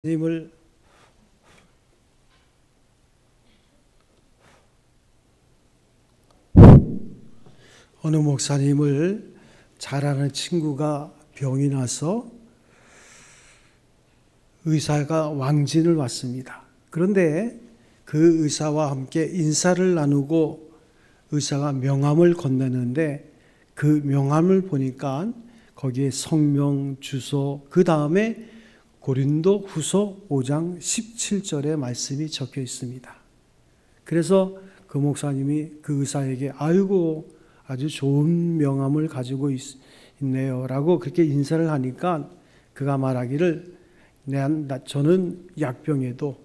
님을 어느 목사님을 잘 아는 친구가 병이 나서 의사가 왕진을 왔습니다. 그런데 그 의사와 함께 인사를 나누고 의사가 명함을 건네는데 그 명함을 보니까 거기에 성명, 주소, 그 다음에 고린도 후서 5장 17절의 말씀이 적혀 있습니다. 그래서 그 목사님이 그 의사에게 아이고 아주 좋은 명함을 가지고 있네요 라고 그렇게 인사를 하니까 그가 말하기를 저는 약병에도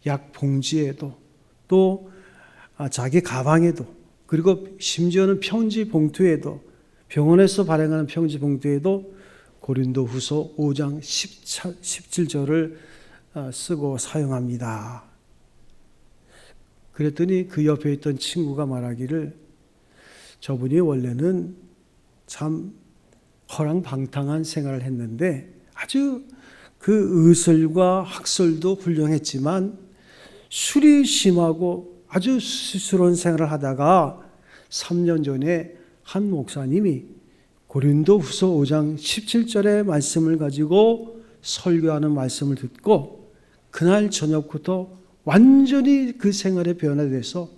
약봉지에도 또 자기 가방에도 그리고 심지어는 평지 봉투에도 병원에서 발행하는 평지 봉투에도 고린도 후서 5장 17절을 쓰고 사용합니다. 그랬더니 그 옆에 있던 친구가 말하기를 저분이 원래는 참 허랑방탕한 생활을 했는데 아주 그 의술과 학설도 훌륭했지만 술이 심하고 아주 수스러운 생활을 하다가 3년 전에 한 목사님이 고린도 후서 5장 17절의 말씀을 가지고 설교하는 말씀을 듣고 그날 저녁부터 완전히 그 생활의 변화돼서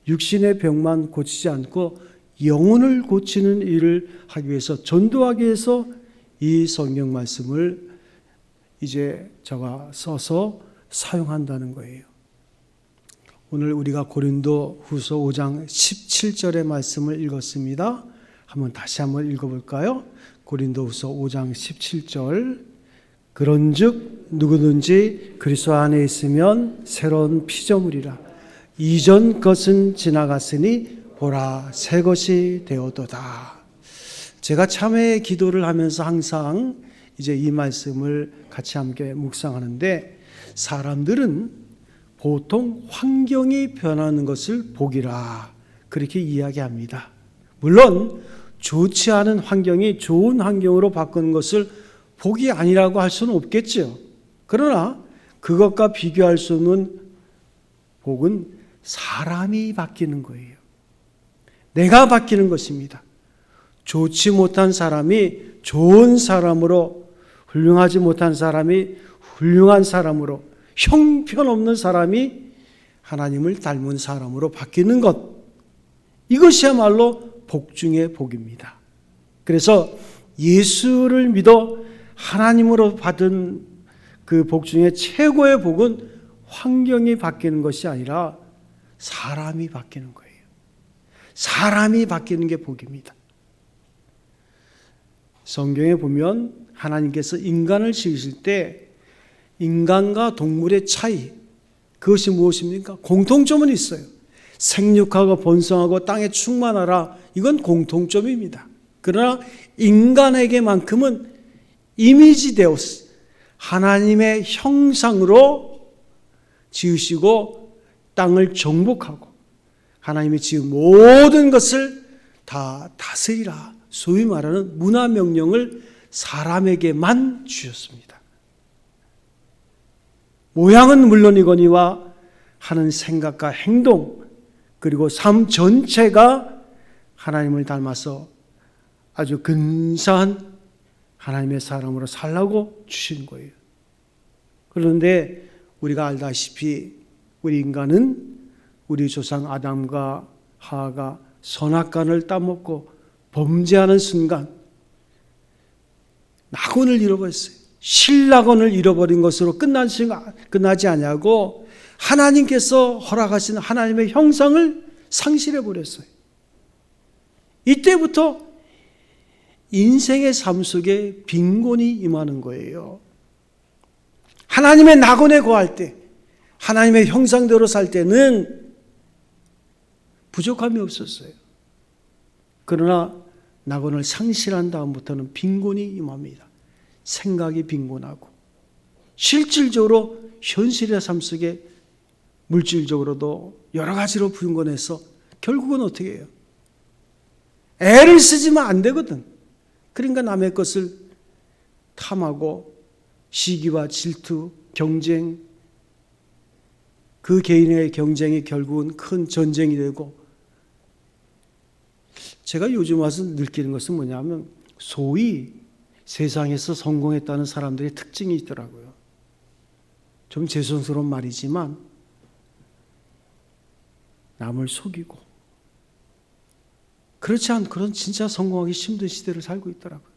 육신의 병만 고치지 않고 영혼을 고치는 일을 하기 위해서 전도하기 위해서 이 성경 말씀을 이제 저가 써서 사용한다는 거예요. 오늘 우리가 고린도 후서 5장 17절의 말씀을 읽었습니다. 다시 한번 읽어볼까요? 고린도 후서 5장 17절 그런즉 누구든지 그리스도 안에 있으면 새로운 피조물이라 이전 것은 지나갔으니 보라 새 것이 되었도다. 제가 참회 기도를 하면서 항상 이제 이 말씀을 같이 함께 묵상하는데 사람들은 보통 환경이 변하는 것을 복이라 그렇게 이야기합니다. 물론 좋지 않은 환경이 좋은 환경으로 바꾸는 것을 복이 아니라고 할 수는 없겠죠. 그러나 그것과 비교할 수 없는 복은 사람이 바뀌는 거예요. 내가 바뀌는 것입니다. 좋지 못한 사람이 좋은 사람으로, 훌륭하지 못한 사람이 훌륭한 사람으로, 형편없는 사람이 하나님을 닮은 사람으로 바뀌는 것, 이것이야말로 복 중의 복입니다. 그래서 예수를 믿어 하나님으로 받은 그 복 중에 최고의 복은 환경이 바뀌는 것이 아니라 사람이 바뀌는 거예요. 사람이 바뀌는 게 복입니다. 성경에 보면 하나님께서 인간을 지으실 때 인간과 동물의 차이, 그것이 무엇입니까? 공통점은 있어요. 생육하고 번성하고 땅에 충만하라, 이건 공통점입니다. 그러나 인간에게만큼은 이미지되었어. 하나님의 형상으로 지으시고 땅을 정복하고 하나님이 지은 모든 것을 다 다스리라, 소위 말하는 문화명령을 사람에게만 주셨습니다. 모양은 물론이거니와 하는 생각과 행동 그리고 삶 전체가 하나님을 닮아서 아주 근사한 하나님의 사람으로 살라고 주신 거예요. 그런데 우리가 알다시피 우리 인간은 우리 조상 아담과 하와가 선악과를 따먹고 범죄하는 순간 낙원을 잃어버렸어요. 신낙원을 잃어버린 것으로 끝나지 않냐고 하나님께서 허락하신 하나님의 형상을 상실해 버렸어요. 이때부터 인생의 삶 속에 빈곤이 임하는 거예요. 하나님의 낙원에 거할 때, 하나님의 형상대로 살 때는 부족함이 없었어요. 그러나 낙원을 상실한 다음부터는 빈곤이 임합니다. 생각이 빈곤하고 실질적으로 현실의 삶 속에 물질적으로도 여러 가지로 빈곤해서 결국은 어떻게 해요? 애를 쓰지만 안 되거든. 그러니까 남의 것을 탐하고 시기와 질투, 경쟁, 그 개인의 경쟁이 결국은 큰 전쟁이 되고, 제가 요즘 와서 느끼는 것은 뭐냐면 소위 세상에서 성공했다는 사람들의 특징이 있더라고요. 좀 죄송스러운 말이지만 남을 속이고, 그렇지 않고는 진짜 성공하기 힘든 시대를 살고 있더라고요.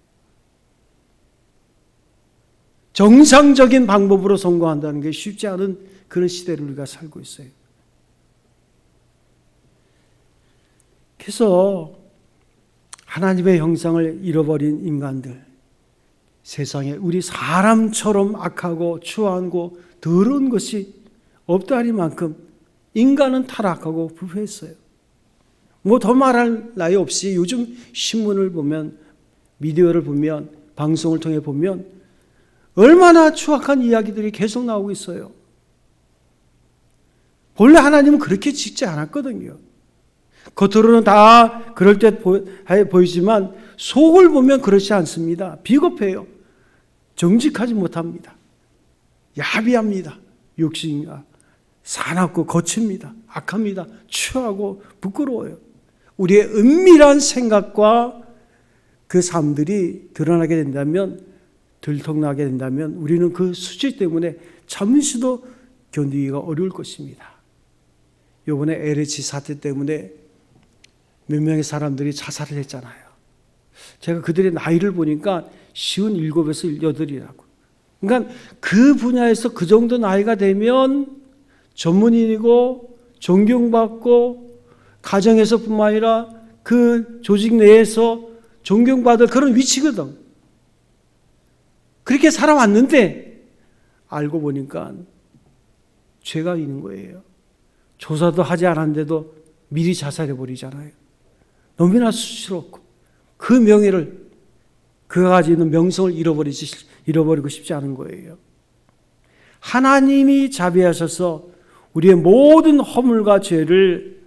정상적인 방법으로 성공한다는 게 쉽지 않은 그런 시대를 우리가 살고 있어요. 그래서 하나님의 형상을 잃어버린 인간들, 세상에 우리 사람처럼 악하고 추하고 더러운 것이 없다니만큼 인간은 타락하고 부패했어요. 뭐 더 말할 나위 없이 요즘 신문을 보면, 미디어를 보면, 방송을 통해 보면 얼마나 추악한 이야기들이 계속 나오고 있어요. 본래 하나님은 그렇게 짓지 않았거든요. 겉으로는 다 그럴 듯 보이지만 속을 보면 그렇지 않습니다. 비겁해요. 정직하지 못합니다. 야비합니다. 욕심과 사납고 거칩니다. 악합니다. 추하고 부끄러워요. 우리의 은밀한 생각과 그 삶들이 드러나게 된다면, 들통나게 된다면 우리는 그 수치 때문에 잠시도 견디기가 어려울 것입니다. 이번에 LH 사태 때문에 몇 명의 사람들이 자살을 했잖아요. 제가 그들의 나이를 보니까 57에서 8이라고. 그러니까 그 분야에서 그 정도 나이가 되면 전문인이고 존경받고, 가정에서뿐만 아니라 그 조직 내에서 존경받을 그런 위치거든. 그렇게 살아왔는데 알고 보니까 죄가 있는 거예요. 조사도 하지 않았는데도 미리 자살해버리잖아요. 너무나 수치스럽고, 그 명예를, 그가 가지고 있는 명성을 잃어버리고 싶지 않은 거예요. 하나님이 자비하셔서 우리의 모든 허물과 죄를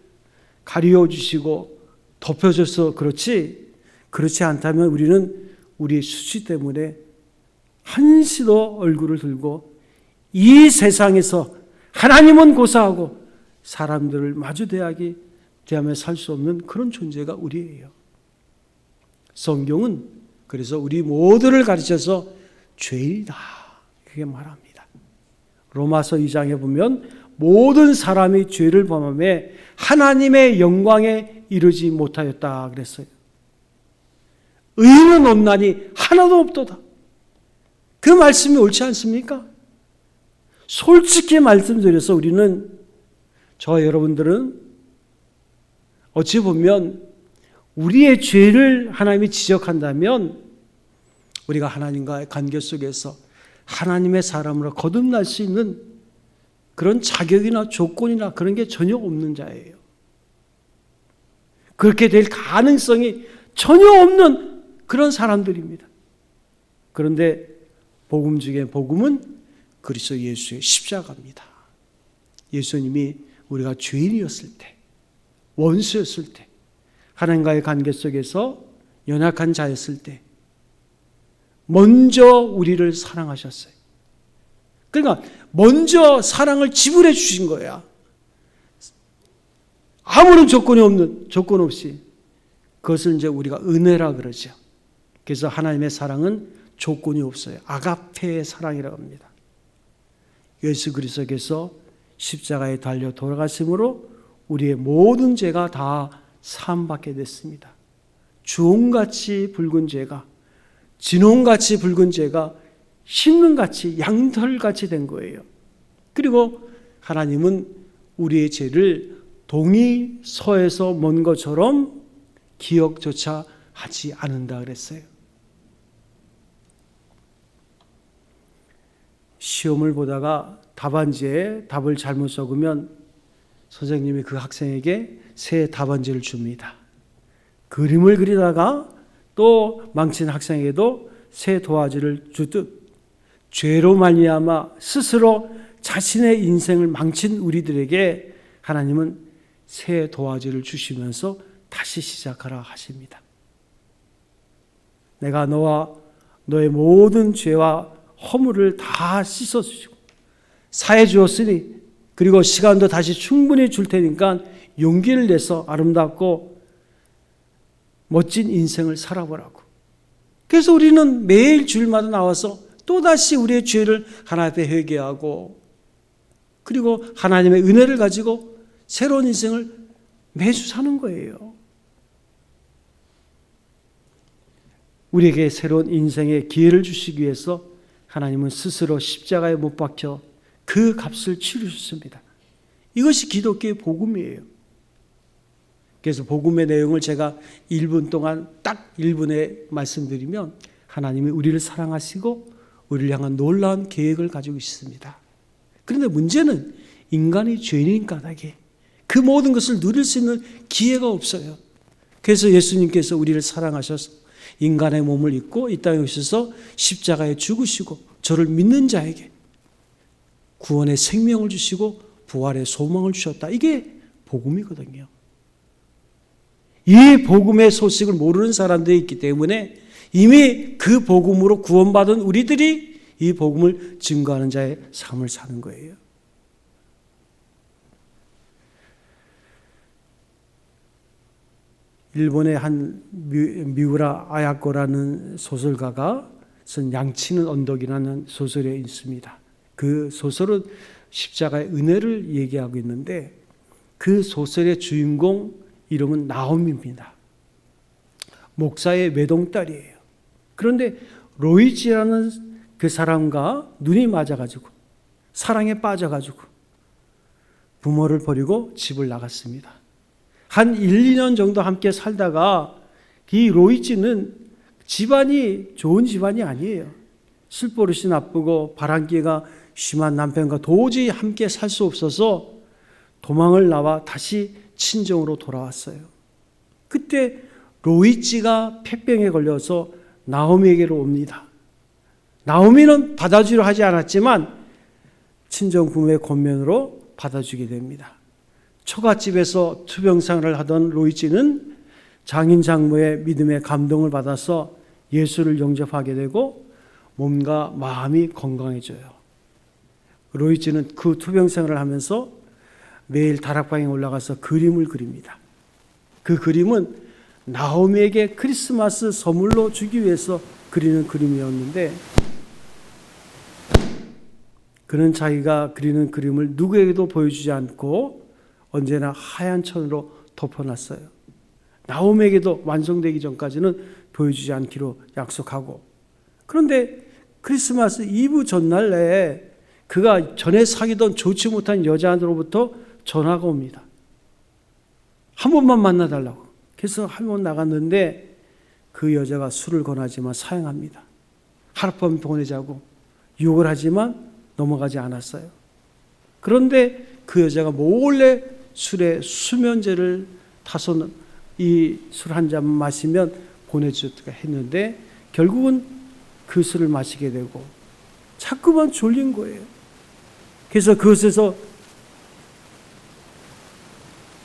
가리워 주시고 덮여줘서 그렇지 않다면 우리는 우리의 수치 때문에 한시도 얼굴을 들고 이 세상에서 하나님은 고사하고 사람들을 마주 대하며 살 수 없는 그런 존재가 우리예요. 성경은 그래서 우리 모두를 가르쳐서 죄인이다, 그렇게 말합니다. 로마서 2장에 보면 모든 사람이 죄를 범함에 하나님의 영광에 이르지 못하였다 그랬어요. 의인은 없나니 하나도 없도다. 그 말씀이 옳지 않습니까? 솔직히 말씀드려서 우리는, 저와 여러분들은 어찌 보면 우리의 죄를 하나님이 지적한다면 우리가 하나님과의 관계 속에서 하나님의 사람으로 거듭날 수 있는 그런 자격이나 조건이나 그런 게 전혀 없는 자예요. 그렇게 될 가능성이 전혀 없는 그런 사람들입니다. 그런데 복음 중에 복음은 그리스도 예수의 십자가입니다. 예수님이 우리가 죄인이었을 때, 원수였을 때, 하나님과의 관계 속에서 연약한 자였을 때 먼저 우리를 사랑하셨어요. 그러니까 먼저 사랑을 지불해 주신 거야. 아무런 조건 없이. 그것을 이제 우리가 은혜라 그러죠. 그래서 하나님의 사랑은 조건이 없어요. 아가페의 사랑이라고 합니다. 예수 그리스도께서 십자가에 달려 돌아가심으로 우리의 모든 죄가 다 사함받게 됐습니다. 주홍같이 붉은 죄가, 진홍같이 붉은 죄가 신문같이 양털같이 된 거예요. 그리고 하나님은 우리의 죄를 동이 서에서 먼 것처럼 기억조차 하지 않는다 그랬어요. 시험을 보다가 답안지에 답을 잘못 적으면 선생님이 그 학생에게 새 답안지를 줍니다. 그림을 그리다가 또 망친 학생에게도 새 도화지를 주듯 죄로 말미암아 스스로 자신의 인생을 망친 우리들에게 하나님은 새 도화지를 주시면서 다시 시작하라 하십니다. 내가 너와 너의 모든 죄와 허물을 다 씻어주시고 사해 주었으니 그리고 시간도 다시 충분히 줄 테니까 용기를 내서 아름답고 멋진 인생을 살아보라고. 그래서 우리는 매일 주일마다 나와서 또다시 우리의 죄를 하나님 앞에 회개하고 그리고 하나님의 은혜를 가지고 새로운 인생을 매주 사는 거예요. 우리에게 새로운 인생의 기회를 주시기 위해서 하나님은 스스로 십자가에 못 박혀 그 값을 치르셨습니다. 이것이 기독교의 복음이에요. 그래서 복음의 내용을 제가 1분 동안 딱 1분에 말씀드리면 하나님이 우리를 사랑하시고 우리를 향한 놀라운 계획을 가지고 있습니다. 그런데 문제는 인간이 죄인인 까닭에 그 모든 것을 누릴 수 있는 기회가 없어요. 그래서 예수님께서 우리를 사랑하셔서 인간의 몸을 입고 이 땅에 오셔서 십자가에 죽으시고 저를 믿는 자에게 구원의 생명을 주시고 부활의 소망을 주셨다. 이게 복음이거든요. 이 복음의 소식을 모르는 사람들이 있기 때문에 이미 그 복음으로 구원받은 우리들이 이 복음을 증거하는 자의 삶을 사는 거예요. 일본의 한 미우라 아야코라는 소설가가 쓴 양치는 언덕이라는 소설에 있습니다. 그 소설은 십자가의 은혜를 얘기하고 있는데 그 소설의 주인공 이름은 나오미입니다. 목사의 외동딸이에요. 그런데 로이지라는 그 사람과 눈이 맞아가지고 사랑에 빠져가지고 부모를 버리고 집을 나갔습니다. 한 1, 2년 정도 함께 살다가 이 로이지는 집안이 좋은 집안이 아니에요. 술버릇이 나쁘고 바람기가 심한 남편과 도저히 함께 살 수 없어서 도망을 나와 다시 친정으로 돌아왔어요. 그때 로이지가 폐병에 걸려서 나오미에게로 옵니다. 나오미는 받아주려 하지 않았지만 친정 부모의 권면으로 받아주게 됩니다. 처갓집에서 투병생활을 하던 로이지는 장인 장모의 믿음에 감동을 받아서 예수를 영접하게 되고 몸과 마음이 건강해져요. 로이지는 그 투병생활을 하면서 매일 다락방에 올라가서 그림을 그립니다. 그 그림은 나오미에게 크리스마스 선물로 주기 위해서 그리는 그림이었는데 그는 자기가 그리는 그림을 누구에게도 보여주지 않고 언제나 하얀 천으로 덮어놨어요. 나오미에게도 완성되기 전까지는 보여주지 않기로 약속하고 그런데 크리스마스 이브 전날에 그가 전에 사귀던 좋지 못한 여자로부터 전화가 옵니다. 한 번만 만나달라고. 그래서 한 번 나갔는데 그 여자가 술을 권하지만 사양합니다. 하룻밤 보내자고 유혹을 하지만 넘어가지 않았어요. 그런데 그 여자가 몰래 술에 수면제를 타서 이 술 한 잔 마시면 보내주었다 했는데 결국은 그 술을 마시게 되고 자꾸만 졸린 거예요. 그래서 그것에서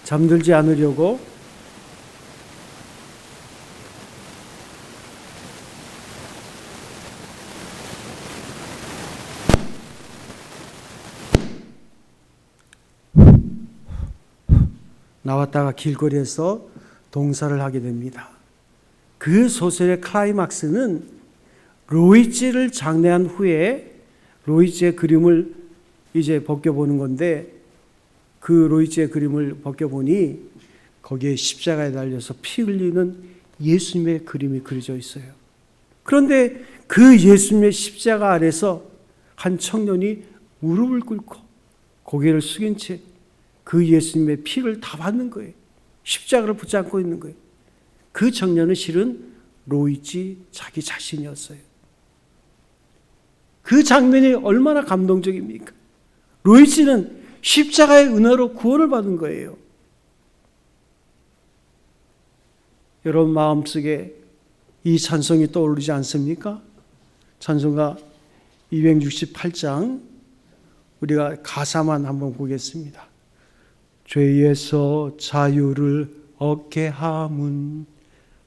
잠들지 않으려고 나왔다가 길거리에서 동사를 하게 됩니다. 그 소설의 클라이막스는 로이지를 장례한 후에 로이지의 그림을 이제 벗겨보는 건데 그 로이지의 그림을 벗겨보니 거기에 십자가에 달려서 피 흘리는 예수님의 그림이 그려져 있어요. 그런데 그 예수님의 십자가 아래서 한 청년이 무릎을 꿇고 고개를 숙인 채 그 예수님의 피를 다 받는 거예요. 십자가를 붙잡고 있는 거예요. 그 청년은 실은 로이지 자기 자신이었어요. 그 장면이 얼마나 감동적입니까? 로이지는 십자가의 은혜로 구원을 받은 거예요. 여러분 마음속에 이 찬송이 떠오르지 않습니까? 찬송가 268장 우리가 가사만 한번 보겠습니다. 죄에서 자유를 얻게 함은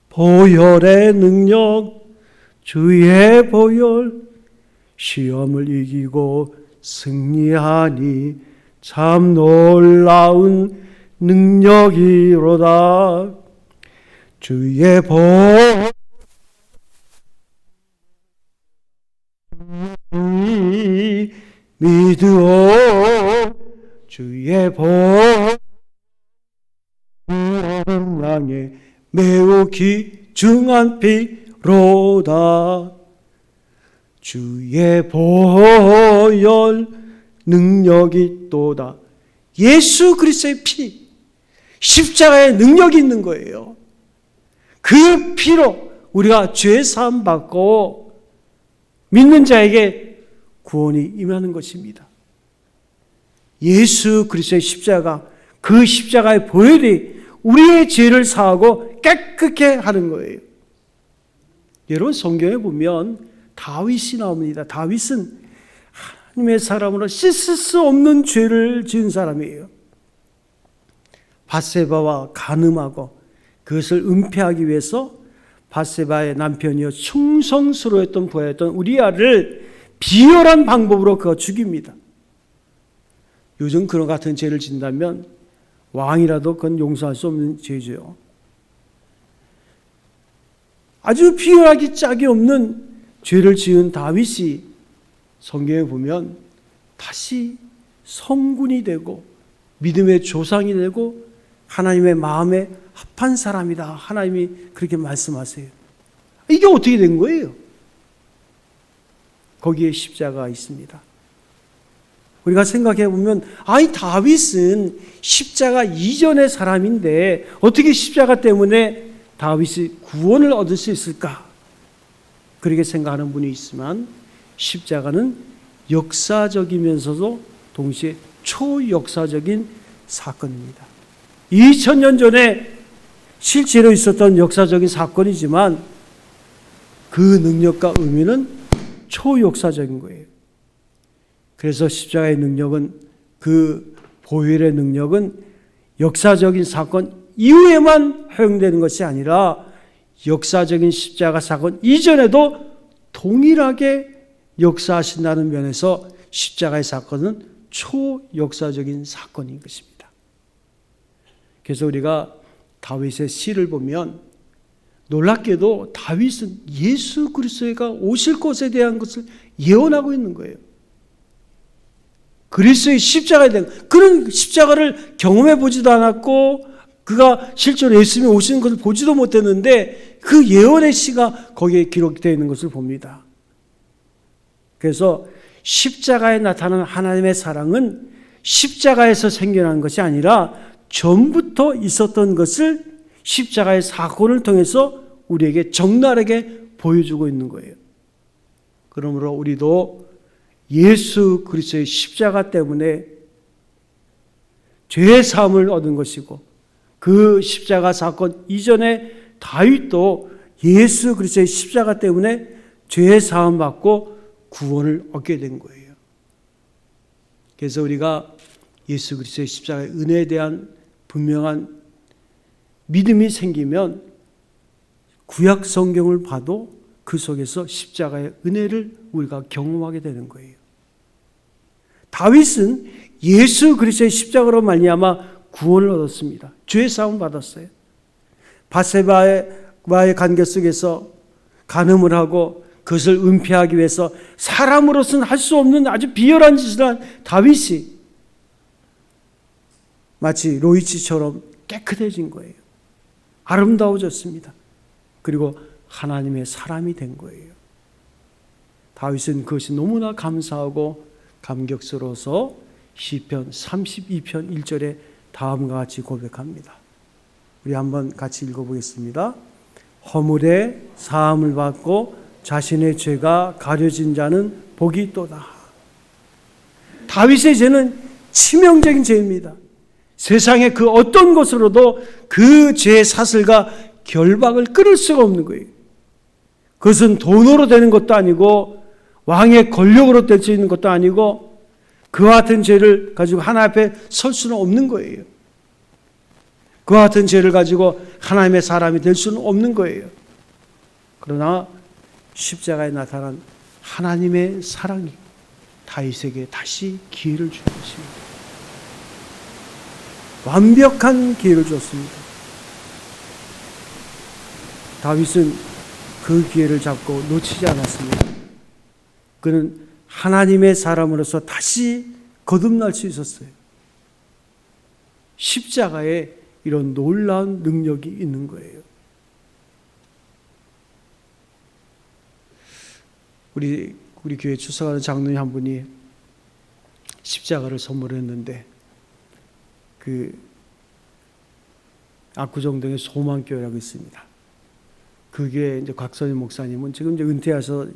보혈의 능력 주의 보혈 시험을 이기고 승리하니 참 놀라운 능력이로다. 주의 복 믿으오. 주의 복 향해 매우 귀중한 피로다. 주의 보혈 능력이 또다. 예수 그리스도의 피, 십자가에 능력이 있는 거예요. 그 피로 우리가 죄 사함 받고 믿는 자에게 구원이 임하는 것입니다. 예수 그리스도의 십자가, 그 십자가의 보혈이 우리의 죄를 사하고 깨끗게 하는 거예요. 여러분 성경에 보면 다윗이 나옵니다. 다윗은 하나님의 사람으로 씻을 수 없는 죄를 지은 사람이에요. 밧세바와 간음하고 그것을 은폐하기 위해서 밧세바의 남편이요 충성스러웠던 부하였던 우리아를 비열한 방법으로 그가 죽입니다. 요즘 그런 같은 죄를 짓는다면 왕이라도 그건 용서할 수 없는 죄죠. 아주 비열하기 짝이 없는 죄를 지은 다윗이 성경에 보면 다시 성군이 되고 믿음의 조상이 되고 하나님의 마음에 합한 사람이다. 하나님이 그렇게 말씀하세요. 이게 어떻게 된 거예요? 거기에 십자가가 있습니다. 우리가 생각해 보면 아니 다윗은 십자가 이전의 사람인데 어떻게 십자가 때문에 다윗이 구원을 얻을 수 있을까? 그렇게 생각하는 분이 있지만 십자가는 역사적이면서도 동시에 초역사적인 사건입니다. 2000년 전에 실제로 있었던 역사적인 사건이지만 그 능력과 의미는 초역사적인 거예요. 그래서 십자가의 능력은, 그 보혈의 능력은 역사적인 사건 이후에만 허용되는 것이 아니라 역사적인 십자가 사건 이전에도 동일하게 역사하신다는 면에서 십자가의 사건은 초역사적인 사건인 것입니다. 그래서 우리가 다윗의 시를 보면 놀랍게도 다윗은 예수 그리스도가 오실 것에 대한 것을 예언하고 있는 거예요. 그리스도의 십자가에 대한, 그런 십자가를 경험해 보지도 않았고 그가 실제로 예수님이 오시는 것을 보지도 못했는데 그 예언의 시가 거기에 기록되어 있는 것을 봅니다. 그래서 십자가에 나타나는 하나님의 사랑은 십자가에서 생겨난 것이 아니라 전부터 있었던 것을 십자가의 사건을 통해서 우리에게 적나라하게 보여주고 있는 거예요. 그러므로 우리도 예수 그리스도의 십자가 때문에 죄의 사함을 얻은 것이고 그 십자가 사건 이전에 다윗도 예수 그리스도의 십자가 때문에 죄의 사함 받고 구원을 얻게 된 거예요. 그래서 우리가 예수 그리스도의 십자가의 은혜에 대한 분명한 믿음이 생기면 구약 성경을 봐도 그 속에서 십자가의 은혜를 우리가 경험하게 되는 거예요. 다윗은 예수 그리스도의 십자가로 말미암아 구원을 얻었습니다. 죄의 사함을 받았어요. 밧세바와의 관계 속에서 간음을 하고 그것을 은폐하기 위해서 사람으로서는 할 수 없는 아주 비열한 짓을 한 다윗이 마치 로이치처럼 깨끗해진 거예요. 아름다워졌습니다. 그리고 하나님의 사람이 된 거예요. 다윗은 그것이 너무나 감사하고 감격스러워서 시편 32편 1절에 다음과 같이 고백합니다. 우리 한번 같이 읽어보겠습니다. 허물에 사함을 받고 자신의 죄가 가려진 자는 복이 있도다. 다윗의 죄는 치명적인 죄입니다. 세상의 그 어떤 것으로도 그 죄의 사슬과 결박을 끊을 수가 없는 거예요. 그것은 돈으로 되는 것도 아니고 왕의 권력으로 될 수 있는 것도 아니고 그와 같은 죄를 가지고 하나님 앞에 설 수는 없는 거예요. 그와 같은 죄를 가지고 하나님의 사람이 될 수는 없는 거예요. 그러나 십자가에 나타난 하나님의 사랑이, 다윗에게 다시 기회를 준 것입니다. 완벽한 기회를 줬습니다. 다윗은 그 기회를 잡고 놓치지 않았습니다. 그는 하나님의 사람으로서 다시 거듭날 수 있었어요. 십자가에 이런 놀라운 능력이 있는 거예요. 우리 교회 출석하는 장로님 한 분이 십자가를 선물했는데 그 압구정동에 소망교회라고 있습니다. 그게 이제 곽선희 목사님은 지금 이제 은퇴해서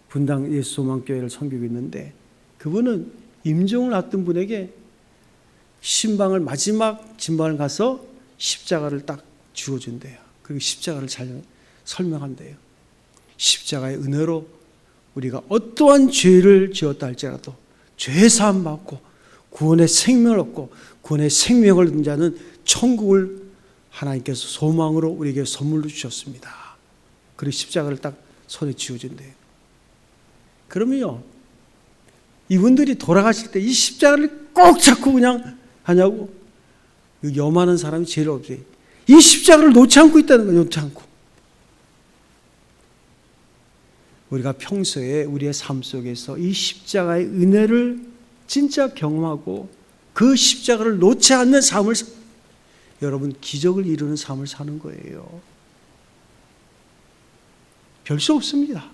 분당 예수소망교회를 섬기고 있는데 그분은 임종을 앞둔 분에게 신방을 마지막 진방을 가서 십자가를 딱 쥐어준대요. 그리고 십자가를 잘 설명한대요. 십자가의 은혜로 우리가 어떠한 죄를 지었다 할지라도 죄 사함 받고 구원의 생명을 얻고 구원의 생명을 얻는 자는 천국을 하나님께서 소망으로 우리에게 선물로 주셨습니다. 그리고 십자가를 딱 손에 쥐어준대요. 그러면요, 이분들이 돌아가실 때 이 십자가를 꼭 잡고 그냥 하냐고? 염하는 사람이 제일 없어요. 이 십자가를 놓지 않고 있다는 거예요. 놓지 않고. 우리가 평소에 우리의 삶 속에서 이 십자가의 은혜를 진짜 경험하고 그 십자가를 놓지 않는 삶을 여러분 기적을 이루는 삶을 사는 거예요. 별 수 없습니다.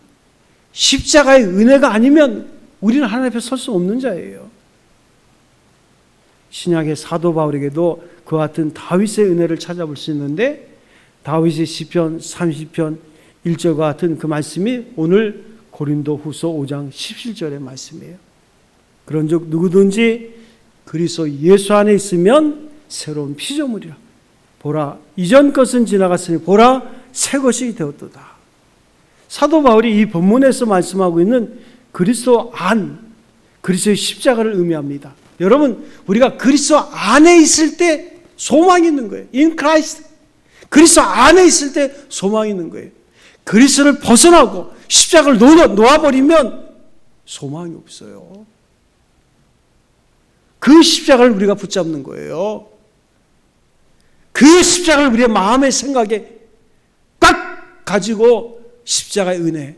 십자가의 은혜가 아니면 우리는 하나님 앞에 설 수 없는 자예요. 신약의 사도 바울에게도 그와 같은 다윗의 은혜를 찾아볼 수 있는데 다윗의 시편 30편 1절과 같은 그 말씀이 오늘 고린도후서 5장 17절의 말씀이에요. 그런즉 누구든지 그리스도 예수 안에 있으면 새로운 피조물이라. 보라 이전 것은 지나갔으니 보라 새 것이 되었도다. 사도 바울이 이 본문에서 말씀하고 있는 그리스도 안, 그리스도의 십자가를 의미합니다. 여러분 우리가 그리스도 안에 있을 때 소망이 있는 거예요. In Christ. 그리스도 안에 있을 때 소망이 있는 거예요. 그리스도를 벗어나고 십자가를 놓아버리면 소망이 없어요. 그 십자가를 우리가 붙잡는 거예요. 그 십자가를 우리의 마음의 생각에 딱 가지고 십자가의 은혜.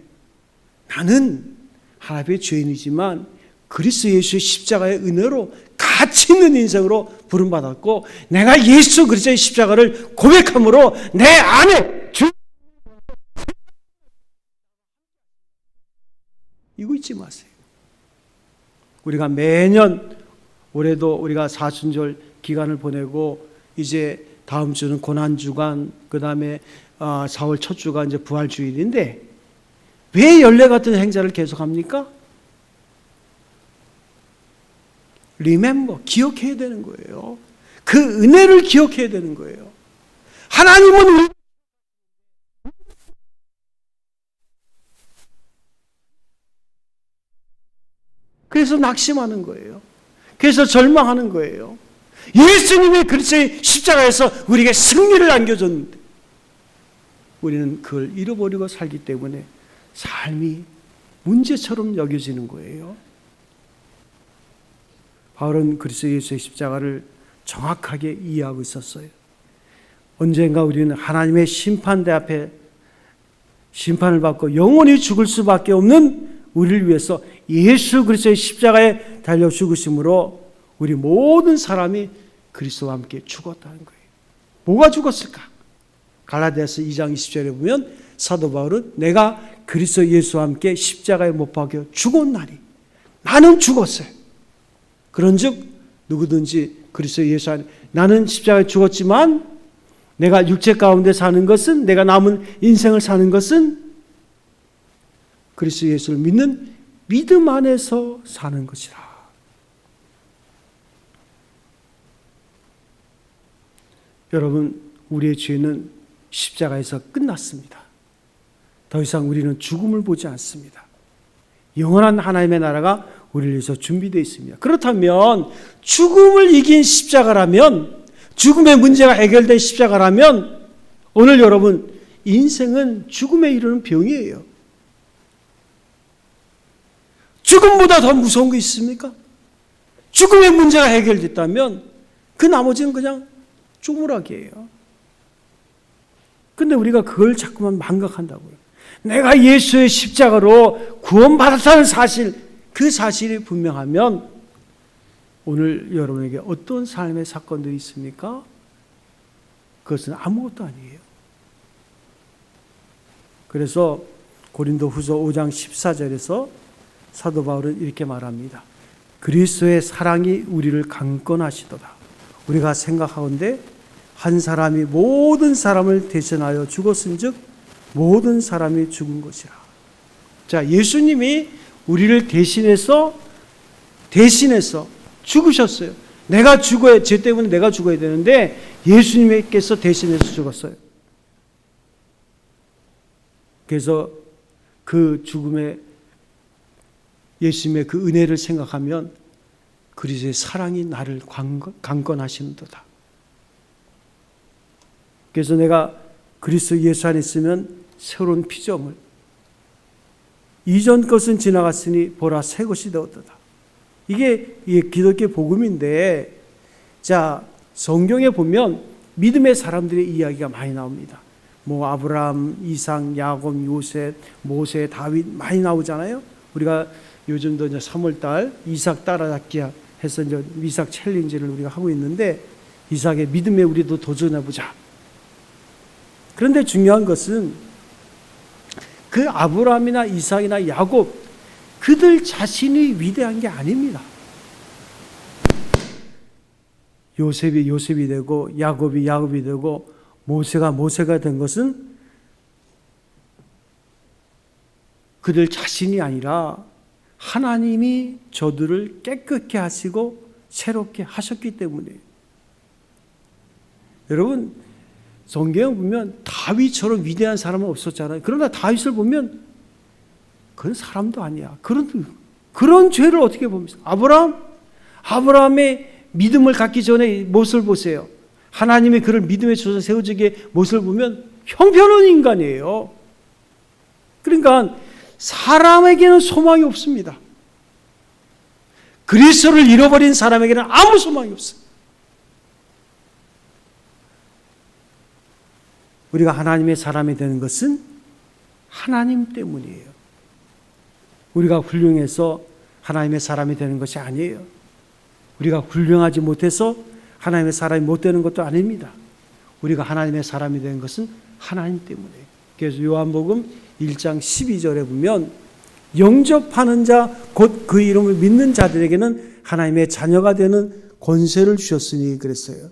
나는 하나님의 죄인이지만 그리스도 예수의 십자가의 은혜로 가치 있는 인생으로 부름받았고 내가 예수 그리스도의 십자가를 고백함으로 내 안에 주 이거 잊지 마세요. 우리가 매년 올해도 우리가 사순절 기간을 보내고 이제 다음 주는 고난주간 그 다음에 4월 첫 주가 이제 부활주일인데 왜 연례 같은 행사를 계속합니까? Remember, 기억해야 되는 거예요. 그 은혜를 기억해야 되는 거예요. 하나님은 그래서 낙심하는 거예요. 그래서 절망하는 거예요. 예수님의 그리스도의 십자가에서 우리에게 승리를 안겨줬는데 우리는 그걸 잃어버리고 살기 때문에 삶이 문제처럼 여겨지는 거예요. 바울은 그리스도 예수의 십자가를 정확하게 이해하고 있었어요. 언젠가 우리는 하나님의 심판대 앞에 심판을 받고 영원히 죽을 수밖에 없는 우리를 위해서 예수 그리스도의 십자가에 달려 죽으심으로 우리 모든 사람이 그리스도와 함께 죽었다는 거예요. 뭐가 죽었을까? 갈라디아서 2장 20절에 보면 사도 바울은 내가 그리스도 예수와 함께 십자가에 못 박혀 죽었나니 나는 죽었어요. 그런즉 누구든지 그리스도 예수 안에 나는 십자가에 죽었지만 내가 육체 가운데 사는 것은 내가 남은 인생을 사는 것은 그리스도 예수를 믿는 믿음 안에서 사는 것이라. 여러분 우리의 죄는 십자가에서 끝났습니다. 더 이상 우리는 죽음을 보지 않습니다. 영원한 하나님의 나라가 우리를 위해서 준비되어 있습니다. 그렇다면 죽음을 이긴 십자가라면 죽음의 문제가 해결된 십자가라면 오늘 여러분 인생은 죽음에 이르는 병이에요. 죽음보다 더 무서운 게 있습니까? 죽음의 문제가 해결됐다면 그 나머지는 그냥 쪼무라기예요. 근데 우리가 그걸 자꾸만 망각한다고요. 내가 예수의 십자가로 구원받았다는 사실, 그 사실이 분명하면 오늘 여러분에게 어떤 삶의 사건들이 있습니까? 그것은 아무것도 아니에요. 그래서 고린도후서 5장 14절에서 사도 바울은 이렇게 말합니다. 그리스도의 사랑이 우리를 강권하시도다. 우리가 생각하건대 한 사람이 모든 사람을 대신하여 죽었은즉 모든 사람이 죽은 것이라. 자, 예수님이 우리를 대신해서 죽으셨어요. 내가 죽어야, 죄 때문에 내가 죽어야 되는데 예수님께서 대신해서 죽었어요. 그래서 그 죽음의 예수님의 그 은혜를 생각하면 그리스도의 사랑이 나를 강권하시는도다. 그래서 내가 그리스도 예수 안에 있으면 새로운 피조물, 이전 것은 지나갔으니 보라 새 것이 되었도다. 이게 기독교 복음인데, 자, 성경에 보면 믿음의 사람들의 이야기가 많이 나옵니다. 뭐 아브라함, 이삭, 야곱, 요셉, 모세, 다윗 많이 나오잖아요. 우리가 요즘도 이제 3월달 이삭 따라잡기 해서 이제 이삭 챌린지를 우리가 하고 있는데, 이삭의 믿음에 우리도 도전해보자. 그런데 중요한 것은 그 아브라함이나 이삭이나 야곱, 그들 자신이 위대한 게 아닙니다. 요셉이 요셉이 되고 야곱이 야곱이 되고 모세가 모세가 된 것은 그들 자신이 아니라 하나님이 저들을 깨끗게 하시고 새롭게 하셨기 때문이에요. 여러분, 성경을 보면 다윗처럼 위대한 사람은 없었잖아요. 그러나 다윗을 보면 그건 사람도 아니야. 그런 죄를 어떻게 봅니까? 아브라함의 믿음을 갖기 전에 모습을 보세요. 하나님이 그를 믿음의 조상 세워지게 모습을 보면 형편없는 인간이에요. 그러니까 사람에게는 소망이 없습니다. 그리스도를 잃어버린 사람에게는 아무 소망이 없어요. 우리가 하나님의 사람이 되는 것은 하나님 때문이에요. 우리가 훌륭해서 하나님의 사람이 되는 것이 아니에요. 우리가 훌륭하지 못해서 하나님의 사람이 못 되는 것도 아닙니다. 우리가 하나님의 사람이 되는 것은 하나님 때문이에요. 그래서 요한복음 1장 12절에 보면 영접하는 자 곧 그 이름을 믿는 자들에게는 하나님의 자녀가 되는 권세를 주셨으니 그랬어요.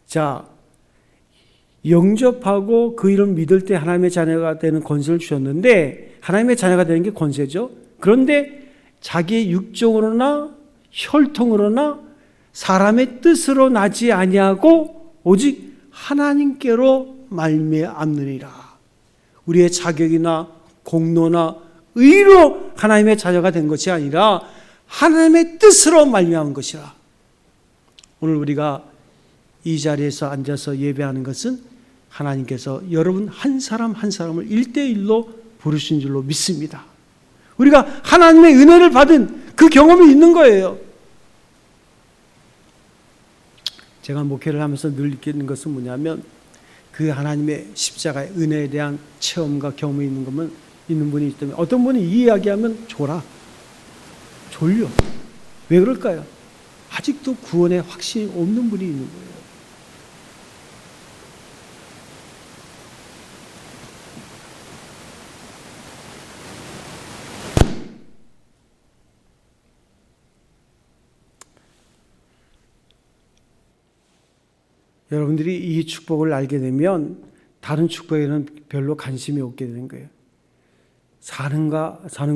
자, 영접하고 그 이름 믿을 때 하나님의 자녀가 되는 권세를 주셨는데, 하나님의 자녀가 되는 게 권세죠. 그런데 자기의 육정으로나 혈통으로나 사람의 뜻으로 나지 아니하고 오직 하나님께로 말미암느니라. 우리의 자격이나 공로나 의로 하나님의 자녀가 된 것이 아니라 하나님의 뜻으로 말미암은 것이라. 오늘 우리가 이 자리에서 앉아서 예배하는 것은 하나님께서 여러분 한 사람 한 사람을 1대1로 부르신 줄로 믿습니다. 우리가 하나님의 은혜를 받은 그 경험이 있는 거예요. 제가 목회를 하면서 늘 느끼는 것은 뭐냐면, 그 하나님의 십자가의 은혜에 대한 체험과 경험이 있는 분이 있다면, 어떤 분이 이 이야기하면 졸려. 왜 그럴까요? 아직도 구원의 확신이 없는 분이 있는 거예요. 여러분들이 이 축복을 알게 되면 다른 축복에는 별로 관심이 없게 되는 거예요. 사는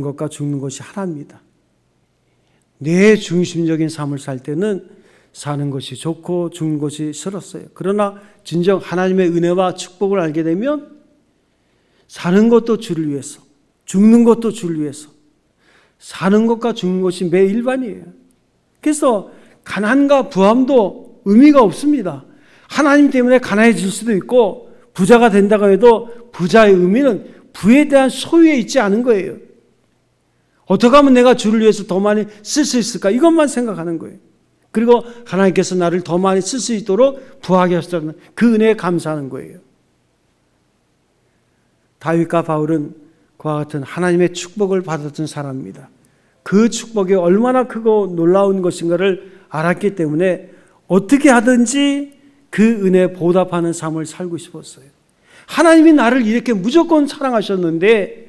것과 죽는 것이 하나입니다. 내 중심적인 삶을 살 때는 사는 것이 좋고 죽는 것이 싫었어요. 그러나 진정 하나님의 은혜와 축복을 알게 되면 사는 것도 주를 위해서, 죽는 것도 주를 위해서, 사는 것과 죽는 것이 매 일반이에요. 그래서 가난과 부함도 의미가 없습니다. 하나님 때문에 가난해질 수도 있고 부자가 된다고 해도 부자의 의미는 부에 대한 소유에 있지 않은 거예요. 어떻게 하면 내가 주를 위해서 더 많이 쓸 수 있을까? 이것만 생각하는 거예요. 그리고 하나님께서 나를 더 많이 쓸 수 있도록 부하게 하셨다는 그 은혜에 감사하는 거예요. 다윗과 바울은 그와 같은 하나님의 축복을 받았던 사람입니다. 그 축복이 얼마나 크고 놀라운 것인가를 알았기 때문에 어떻게 하든지 그 은혜에 보답하는 삶을 살고 싶었어요. 하나님이 나를 이렇게 무조건 사랑하셨는데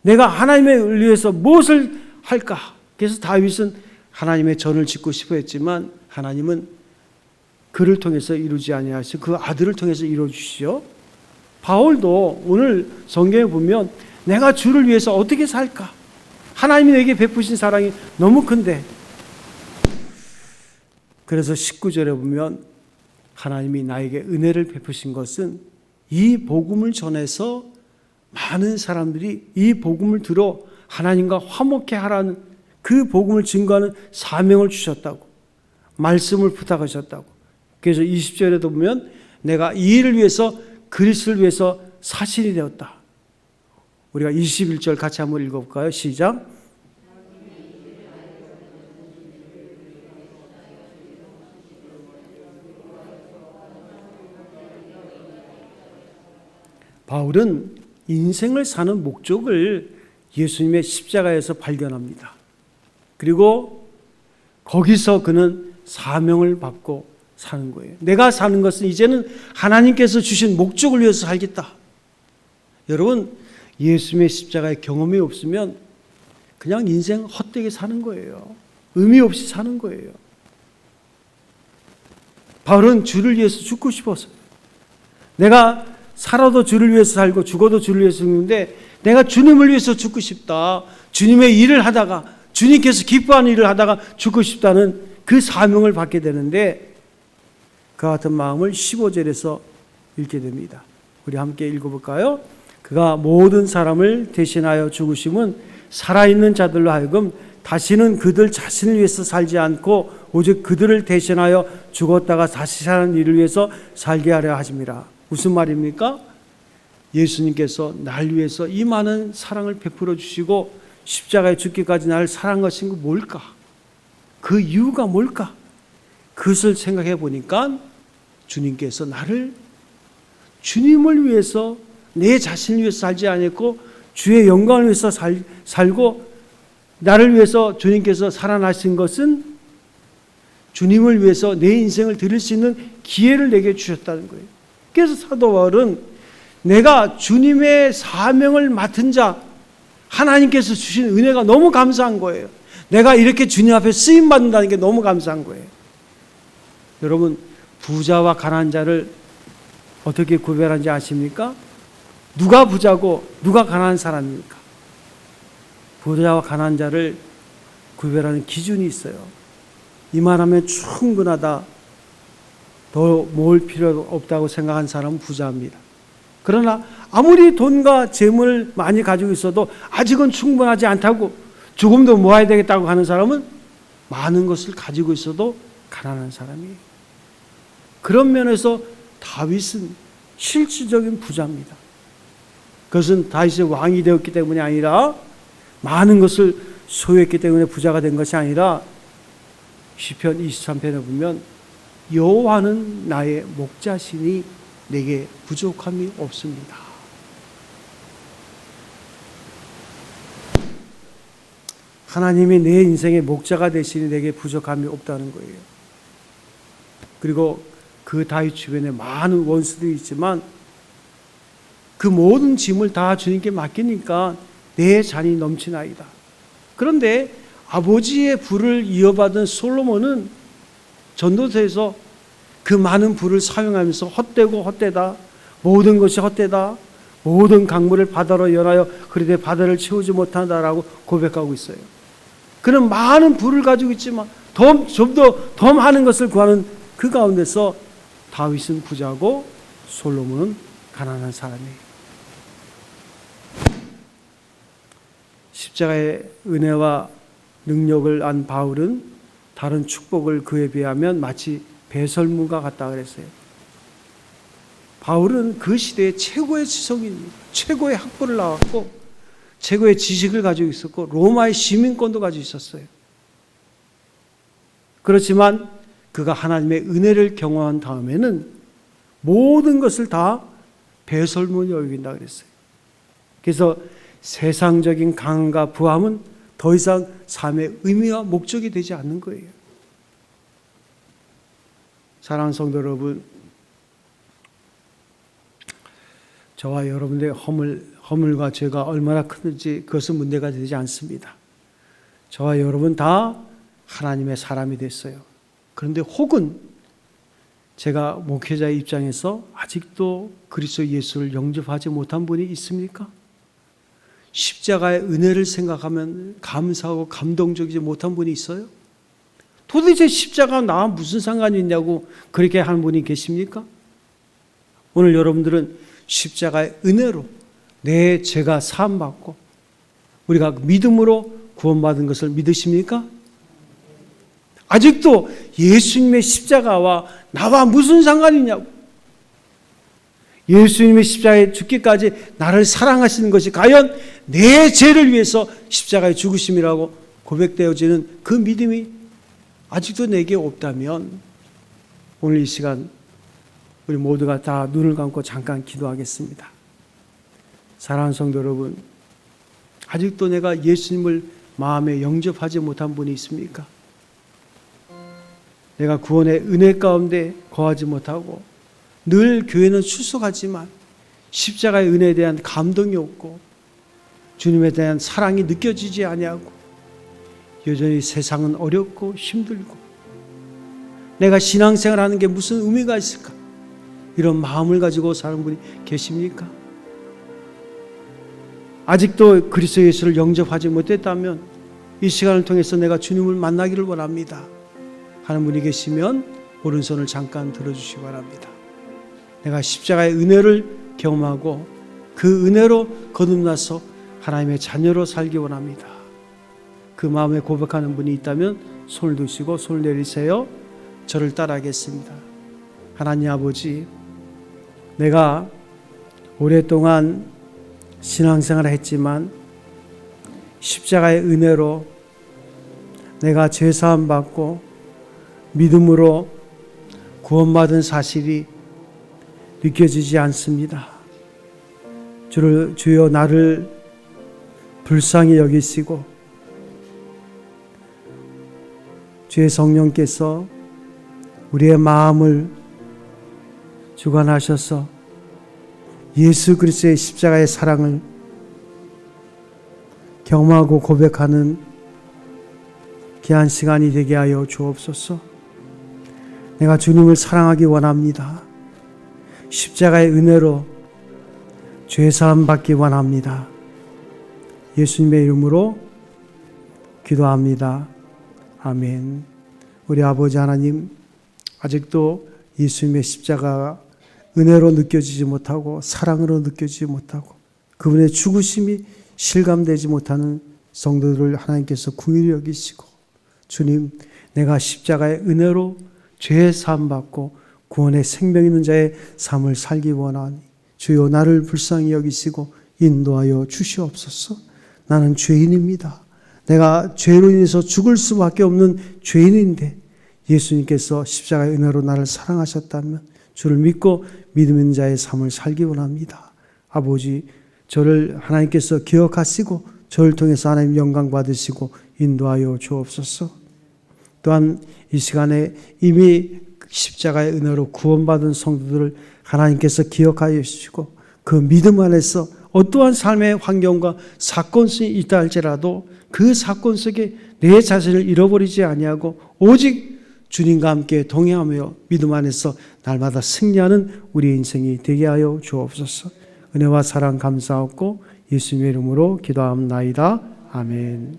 내가 하나님을 위해서 무엇을 할까? 그래서 다윗은 하나님의 전을 짓고 싶어 했지만 하나님은 그를 통해서 이루지 아니하시고 그 아들을 통해서 이루어주시죠. 바울도 오늘 성경에 보면 내가 주를 위해서 어떻게 살까? 하나님이 내게 베푸신 사랑이 너무 큰데, 그래서 19절에 보면 하나님이 나에게 은혜를 베푸신 것은 이 복음을 전해서 많은 사람들이 이 복음을 들어 하나님과 화목해 하라는 그 복음을 증거하는 사명을 주셨다고, 말씀을 부탁하셨다고. 그래서 20절에도 보면 내가 이 일을 위해서 그리스도를 위해서 사신이 되었다. 우리가 21절 같이 한번 읽어볼까요? 시작. 바울은 인생을 사는 목적을 예수님의 십자가에서 발견합니다. 그리고 거기서 그는 사명을 받고 사는 거예요. 내가 사는 것은 이제는 하나님께서 주신 목적을 위해서 살겠다. 여러분, 예수님의 십자가의 경험이 없으면 그냥 인생 헛되게 사는 거예요. 의미 없이 사는 거예요. 바울은 주를 위해서 죽고 싶었어요. 내가 살아도 주를 위해서 살고 죽어도 주를 위해서 죽는데 내가 주님을 위해서 죽고 싶다. 주님의 일을 하다가 주님께서 기뻐하는 일을 하다가 죽고 싶다는 그 사명을 받게 되는데 그 같은 마음을 15절에서 읽게 됩니다. 우리 함께 읽어볼까요? 그가 모든 사람을 대신하여 죽으심은 살아있는 자들로 하여금 다시는 그들 자신을 위해서 살지 않고 오직 그들을 대신하여 죽었다가 다시 사는 일을 위해서 살게 하려 하심이라. 무슨 말입니까? 예수님께서 날 위해서 이 많은 사랑을 베풀어 주시고 십자가에 죽기까지 나를 사랑한 것이 뭘까? 그 이유가 뭘까? 그것을 생각해 보니까 주님께서 나를 주님을 위해서 내 자신을 위해서 살지 않았고 주의 영광을 위해서 살고 나를 위해서 주님께서 살아나신 것은 주님을 위해서 내 인생을 드릴 수 있는 기회를 내게 주셨다는 거예요. 그래서 사도 바울은 내가 주님의 사명을 맡은 자, 하나님께서 주신 은혜가 너무 감사한 거예요. 내가 이렇게 주님 앞에 쓰임 받는다는 게 너무 감사한 거예요. 여러분, 부자와 가난한 자를 어떻게 구별하는지 아십니까? 누가 부자고 누가 가난한 사람입니까? 부자와 가난한 자를 구별하는 기준이 있어요. 이만하면 충분하다, 더 모을 필요 없다고 생각한 사람은 부자입니다. 그러나 아무리 돈과 재물을 많이 가지고 있어도 아직은 충분하지 않다고 조금 더 모아야 되겠다고 하는 사람은 많은 것을 가지고 있어도 가난한 사람이에요. 그런 면에서 다윗은 실질적인 부자입니다. 그것은 다윗의 왕이 되었기 때문이 아니라 많은 것을 소유했기 때문에 부자가 된 것이 아니라 시편 23편에 보면 여호와는 나의 목자시니 내게 부족함이 없습니다. 하나님이 내 인생의 목자가 되시니 내게 부족함이 없다는 거예요. 그리고 그 다윗 주변에 많은 원수들이 있지만 그 모든 짐을 다 주님께 맡기니까 내 잔이 넘치나이다. 그런데 아버지의 부를 이어받은 솔로몬은 전도서에서 그 많은 부를 사용하면서 헛되고 헛되다, 모든 것이 헛되다, 모든 강물을 바다로 연하여 그리되 바다를 채우지 못한다라고 고백하고 있어요. 그는 많은 부를 가지고 있지만 좀 더 많은 것을 구하는 그 가운데서 다윗은 부자고 솔로몬은 가난한 사람이에요. 십자가의 은혜와 능력을 안 바울은 다른 축복을 그에 비하면 마치 배설물과 같다 그랬어요. 바울은 그 시대의 최고의 지성인, 최고의 학벌을 나왔고 최고의 지식을 가지고 있었고 로마의 시민권도 가지고 있었어요. 그렇지만 그가 하나님의 은혜를 경험한 다음에는 모든 것을 다 배설물로 여긴다 그랬어요. 그래서 세상적인 강함과 부함은 더 이상 삶의 의미와 목적이 되지 않는 거예요. 사랑하는 성도 여러분, 저와 여러분들의 허물과 죄가 얼마나 큰지 그것은 문제가 되지 않습니다. 저와 여러분 다 하나님의 사람이 됐어요. 그런데 혹은 제가 목회자의 입장에서 아직도 그리스도 예수를 영접하지 못한 분이 있습니까? 십자가의 은혜를 생각하면 감사하고 감동적이지 못한 분이 있어요? 도대체 십자가가 나와 무슨 상관이 있냐고 그렇게 하는 분이 계십니까? 오늘 여러분들은 십자가의 은혜로 내 죄가 사함받고 우리가 믿음으로 구원받은 것을 믿으십니까? 아직도 예수님의 십자가와 나와 무슨 상관이 있냐고. 예수님의 십자가에 죽기까지 나를 사랑하시는 것이 과연 내 죄를 위해서 십자가에 죽으심이라고 고백되어지는 그 믿음이 아직도 내게 없다면 오늘 이 시간 우리 모두가 다 눈을 감고 잠깐 기도하겠습니다. 사랑하는 성도 여러분, 아직도 내가 예수님을 마음에 영접하지 못한 분이 있습니까? 내가 구원의 은혜 가운데 거하지 못하고 늘 교회는 출석하지만 십자가의 은혜에 대한 감동이 없고 주님에 대한 사랑이 느껴지지 아니하고 여전히 세상은 어렵고 힘들고 내가 신앙생활하는 게 무슨 의미가 있을까? 이런 마음을 가지고 사는 분이 계십니까? 아직도 그리스도 예수를 영접하지 못했다면 이 시간을 통해서 내가 주님을 만나기를 원합니다 하는 분이 계시면 오른손을 잠깐 들어주시기 바랍니다. 내가 십자가의 은혜를 경험하고 그 은혜로 거듭나서 하나님의 자녀로 살기 원합니다. 그 마음에 고백하는 분이 있다면 손을 드시고 손을 내리세요. 저를 따라하겠습니다. 하나님 아버지, 내가 오랫동안 신앙생활을 했지만 십자가의 은혜로 내가 죄사함 받고 믿음으로 구원받은 사실이 느껴지지 않습니다. 주여 나를 불쌍히 여기시고 주의 성령께서 우리의 마음을 주관하셔서 예수 그리스도의 십자가의 사랑을 경험하고 고백하는 귀한 시간이 되게 하여 주옵소서. 내가 주님을 사랑하기 원합니다. 십자가의 은혜로 죄사함 받기 원합니다. 예수님의 이름으로 기도합니다. 아멘. 우리 아버지 하나님, 아직도 예수님의 십자가가 은혜로 느껴지지 못하고 사랑으로 느껴지지 못하고 그분의 죽으심이 실감되지 못하는 성도들을 하나님께서 긍휼히 여기시고 주님, 내가 십자가의 은혜로 죄의 사함 받고 구원의 생명 있는 자의 삶을 살기 원하니 주여 나를 불쌍히 여기시고 인도하여 주시옵소서. 나는 죄인입니다. 내가 죄로 인해서 죽을 수밖에 없는 죄인인데 예수님께서 십자가의 은혜로 나를 사랑하셨다면 주를 믿고 믿음 있는 자의 삶을 살기 원합니다. 아버지, 저를 하나님께서 기억하시고 저를 통해서 하나님 영광 받으시고 인도하여 주옵소서. 또한 이 시간에 이미 십자가의 은혜로 구원받은 성도들을 하나님께서 기억하여 주시고 그 믿음 안에서 어떠한 삶의 환경과 사건이 있다 할지라도 그 사건 속에 내 자신을 잃어버리지 아니하고 오직 주님과 함께 동행하며 믿음 안에서 날마다 승리하는 우리의 인생이 되게 하여 주옵소서. 은혜와 사랑 감사하고 예수님의 이름으로 기도합나이다. 아멘.